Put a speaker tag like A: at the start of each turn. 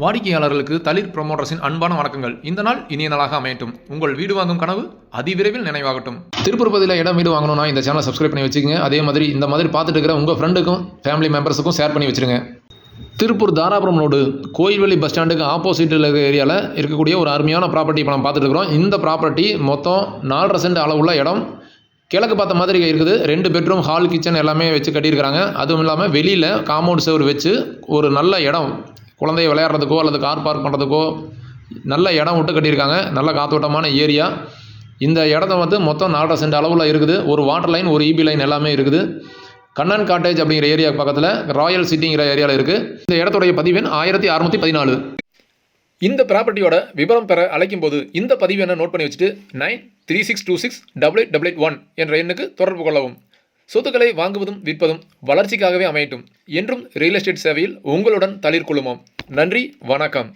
A: வாடிக்கையாளர்களுக்கு தளிர் ப்ரொமோட்டர்ஸின் அன்பான வணக்கங்கள். இந்த நாள் இனிய நாளாக அமையட்டும். உங்கள் வீடு வாங்கும் கனவு அதிவிரைவில் நினைவாகட்டும். திருப்பூர்பதியில் இடம் வீடு வாங்கணும்னா இந்த சேனலை சப்ஸ்கிரைப் பண்ணி வச்சுக்கோங்க. அதே மாதிரி இந்த மாதிரி பார்த்துட்டு இருக்கிற உங்கள் ஃப்ரெண்டுக்கும் ஃபேமிலி மெம்பர்ஸுக்கும் ஷேர் பண்ணி வச்சுருங்க. திருப்பூர் தாராபுரம் ரோடு கோயில்வெளி பஸ் ஸ்டாண்டுக்கு ஆப்போசிட்டில் இருக்கிற ஏரியாவில் இருக்கக்கூடிய ஒரு அருமையான ப்ராப்பர்ட்டி இப்போ நம்ம பார்த்துட்டு இருக்கிறோம். இந்த ப்ராப்பர்ட்டி மொத்தம் 4.5 சென்ட் அளவுள்ள இடம். கிழக்கு பார்த்த மாதிரி இருக்குது. 2 பெட்ரூம், ஹால், கிச்சன் எல்லாமே வச்சு கட்டியிருக்கிறாங்க. அதுவும் இல்லாமல் வெளியில் காம்பவுண்ட் செவர் வச்சு ஒரு நல்ல இடம், குழந்தைய விளையாடுறதுக்கோ அல்லது கார் பார்க் பண்ணுறதுக்கோ நல்ல இடம் விட்டு கட்டியிருக்காங்க. நல்ல காத்தோட்டமான ஏரியா. இந்த இடத்த மொத்தம் 4.5 சென்ட் அளவில் இருக்குது. ஒரு வாட்டர் லைன், ஒரு இபி லைன் எல்லாமே இருக்குது. கண்ணன் காட்டேஜ் அப்படிங்கிற ஏரியா பக்கத்தில் ராயல் சிட்டிங்கிற ஏரியாவில் இருக்குது. இந்த இடத்துடைய பதிவெண் 1614. இந்த ப்ராப்பர்ட்டியோட விவரம் பெற அழைக்கும் போது இந்த பதிவு என்ன நோட் பண்ணி வச்சுட்டு 9362688881 என்ற எண்ணுக்கு தொடர்பு கொள்ளவும். சொத்துக்களை வாங்குவதும் விற்பதும் வளர்ச்சிக்காகவே அமையட்டும். என்றும் ரியல் எஸ்டேட் சேவையில் உங்களுடன் தளிர் குழுமம். நன்றி, வணக்கம்.